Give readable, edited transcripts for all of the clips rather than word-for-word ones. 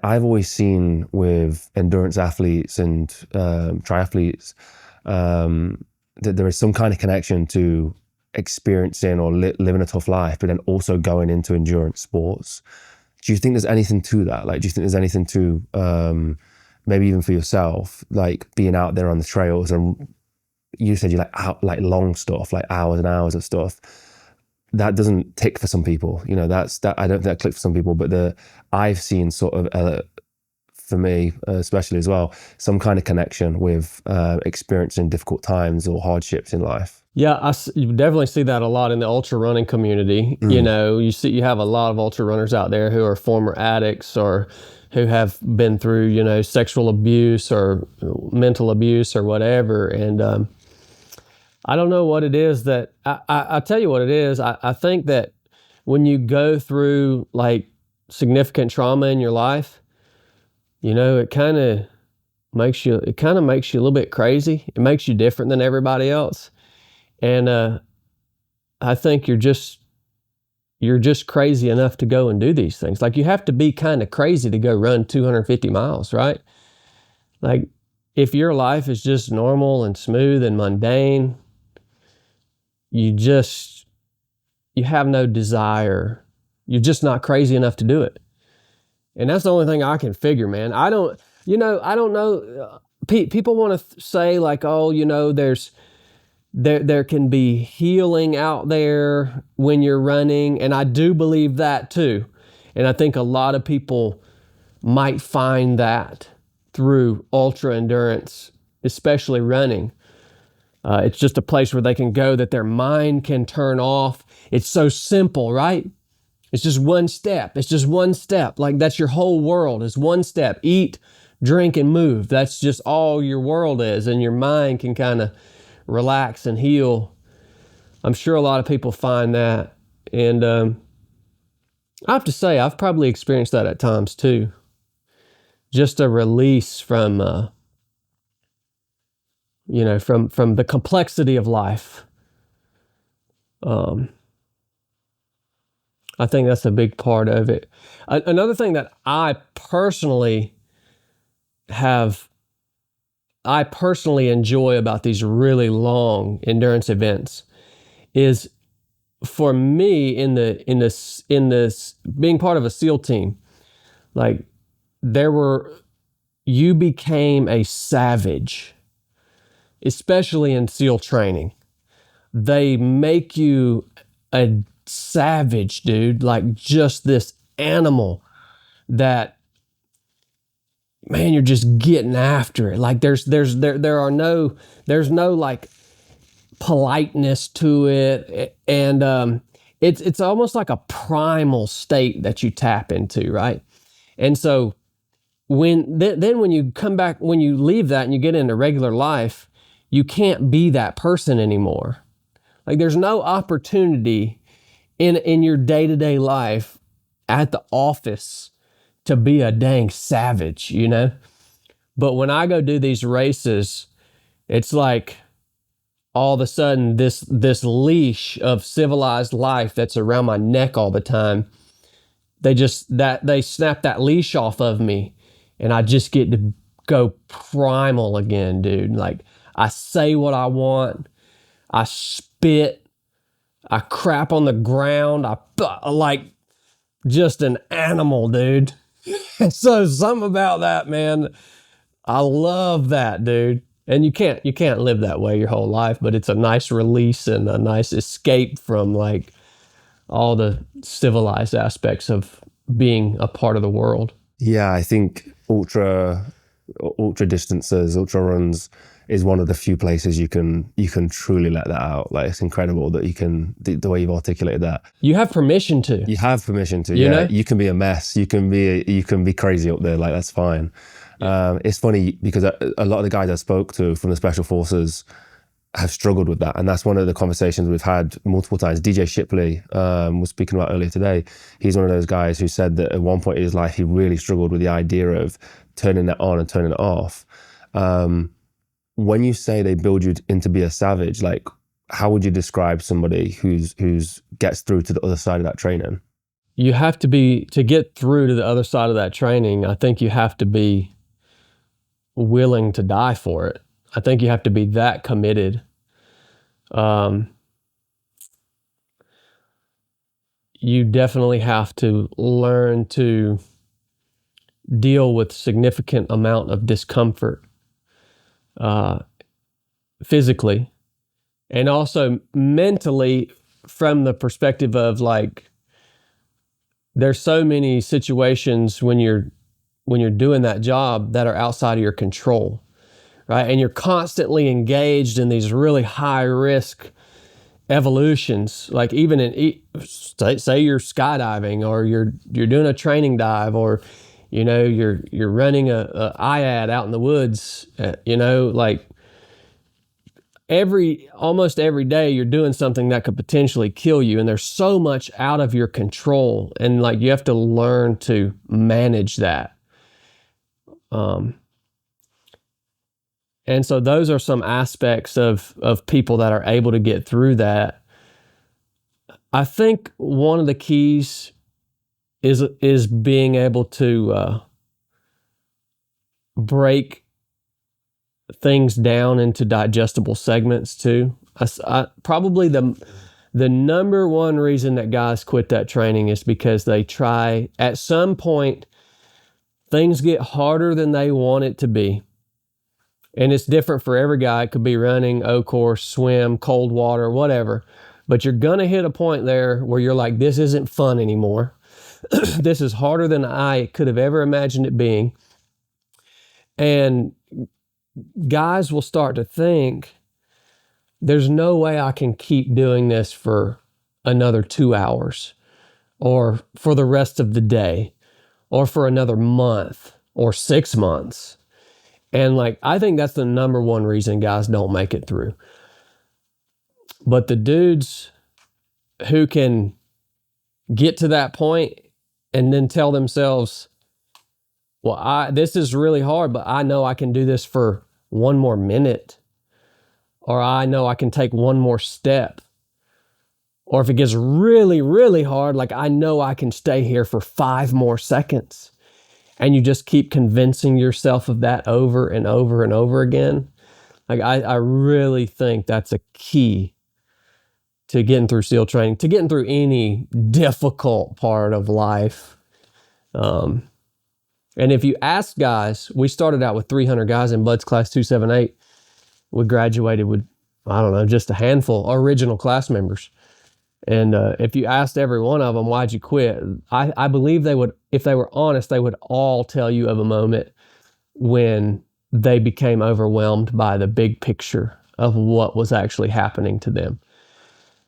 I've always seen with endurance athletes and triathletes that there is some kind of connection to experiencing or living a tough life, but then also going into endurance sports. Do you think there's anything to that? Like, do you think there's anything to maybe even for yourself, like being out there on the trails, and you said you like out like long stuff, like hours and hours of stuff. That doesn't tick for some people, you know. That I don't think that clicks for some people, but I've seen sort of for me, especially as well, some kind of connection with experiencing difficult times or hardships in life. Yeah, you definitely see that a lot in the ultra running community. You know, you have a lot of ultra runners out there who are former addicts or who have been through, you know, sexual abuse or mental abuse or whatever. And I don't know what it is that, I tell you what it is. I think that when you go through like significant trauma in your life, you know, it kind of makes you a little bit crazy. It makes you different than everybody else. And I think you're just crazy enough to go and do these things. Like, you have to be kind of crazy to go run 250 miles, right? Like, if your life is just normal and smooth and mundane, you have no desire. You're just not crazy enough to do it. And that's the only thing I can figure, man. I don't know. People want to say like, oh, you know, there can be healing out there when you're running. And I do believe that too. And I think a lot of people might find that through ultra endurance, especially running. It's just a place where they can go that their mind can turn off. It's so simple, right? It's just one step. It's just one step. Like, that's your whole world is one step. Eat, drink, and move. That's just all your world is. And your mind can kind of relax and heal. I'm sure a lot of people find that. And I have to say, I've probably experienced that at times too. Just a release from, you know, from the complexity of life. I think that's a big part of it. Another thing that I personally enjoy about these really long endurance events is, for me, in this being part of a SEAL team, like, you became a savage, especially in SEAL training. They make you a savage, dude, like just this animal that, man, you're just getting after it. Like, there's no like politeness to it. And it's almost like a primal state that you tap into, right? And so when you come back, when you leave that and you get into regular life, you can't be that person anymore. Like, there's no opportunity in your day-to-day life at the office to be a dang savage, you know? But when I go do these races, it's like all of a sudden this leash of civilized life that's around my neck all the time, they snap that leash off of me, and I just get to go primal again, dude. Like, I say what I want, I spit, I crap on the ground, I like just an animal, dude. So something about that, man, I love that, dude. And you can't live that way your whole life, but it's a nice release and a nice escape from like all the civilized aspects of being a part of the world. Yeah, I think ultra distances, ultra runs is one of the few places you can truly let that out. Like, it's incredible that you can, the way you've articulated that. You have permission to. You have permission to. You know? You can be a mess. You can be crazy up there. Like, that's fine. Yeah. It's funny because a lot of the guys I spoke to from the Special Forces have struggled with that, and that's one of the conversations we've had multiple times. DJ Shipley was speaking about earlier today. He's one of those guys who said that at one point in his life he really struggled with the idea of turning it on and turning it off. When you say they build you in to be a savage, like, how would you describe somebody who's gets through to the other side of that training? you have to be, to get through to the other side of that training, I think you have to be willing to die for it. I think you have to be that committed. You definitely have to learn to deal with significant amount of discomfort physically, and also mentally, from the perspective of like, there's so many situations when you're doing that job that are outside of your control, right? And you're constantly engaged in these really high risk evolutions, like even in, say you're skydiving, or you're doing a training dive, or you're running a IAD out in the woods, like almost every day you're doing something that could potentially kill you, and there's so much out of your control, and like you have to learn to manage that. And so those are some aspects of people that are able to get through that. I think one of the keys is being able to break things down into digestible segments too. Probably the number one reason that guys quit that training is because they try, at some point, things get harder than they want it to be. And it's different for every guy. It could be running, O-course, swim, cold water, whatever. But you're going to hit a point there where you're like, this isn't fun anymore. This is harder than I could have ever imagined it being. And guys will start to think, there's no way I can keep doing this for another 2 hours, or for the rest of the day, or for another month or 6 months. And like, I think that's the number one reason guys don't make it through. But the dudes who can get to that point and then tell themselves, well, this is really hard, but I know I can do this for one more minute, or I know I can take one more step. Or if it gets really, really hard, like I know I can stay here for 5 more seconds. And you just keep convincing yourself of that over and over and over again. Like I really think that's a key to getting through SEAL training, to getting through any difficult part of life. And if you ask guys, we started out with 300 guys in Bud's class 278. We graduated with, I don't know, just a handful original class members. And if you asked every one of them, why'd you quit? I believe they would, if they were honest, they would all tell you of a moment when they became overwhelmed by the big picture of what was actually happening to them.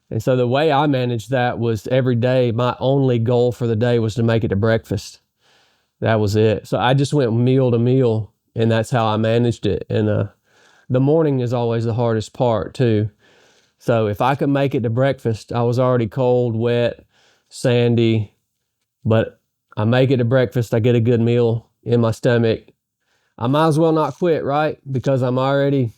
And so the way I managed that was every day, my only goal for the day was to make it to breakfast. That was it. So I just went meal to meal, and that's how I managed it. And the morning is always the hardest part too. So if I could make it to breakfast, I was already cold, wet, sandy, but I make it to breakfast, I get a good meal in my stomach. I might as well not quit, right? Because I'm already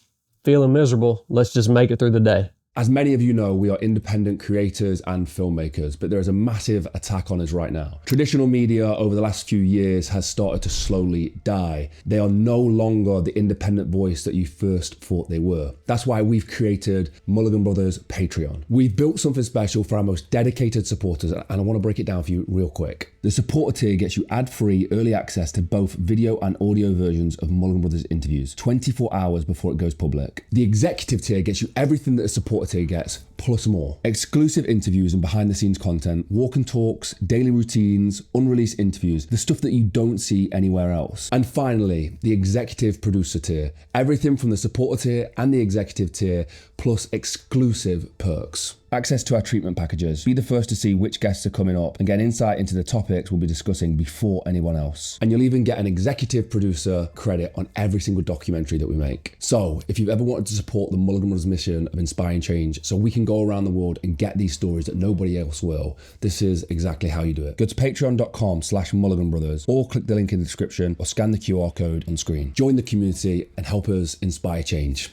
feeling miserable. Let's just make it through the day. As many of you know, we are independent creators and filmmakers, but there is a massive attack on us right now. Traditional media over the last few years has started to slowly die. They are no longer the independent voice that you first thought they were. That's why we've created Mulligan Brothers Patreon. We've built something special for our most dedicated supporters, and I want to break it down for you real quick. The supporter tier gets you ad-free early access to both video and audio versions of Mulligan Brothers interviews 24 hours before it goes public. The executive tier gets you everything that a supporter tier gets, plus more. Exclusive interviews and behind the scenes content, walk and talks, daily routines, unreleased interviews, the stuff that you don't see anywhere else. And finally, the executive producer tier. Everything from the supporter tier and the executive tier, plus exclusive perks. Access to our treatment packages. Be the first to see which guests are coming up and get insight into the topics we'll be discussing before anyone else. And you'll even get an executive producer credit on every single documentary that we make. So if you've ever wanted to support the Mulligan Brothers mission of inspiring change so we can go around the world and get these stories that nobody else will, this is exactly how you do it. Go to patreon.com/Mulligan Brothers, or click the link in the description or scan the QR code on screen. Join the community and help us inspire change.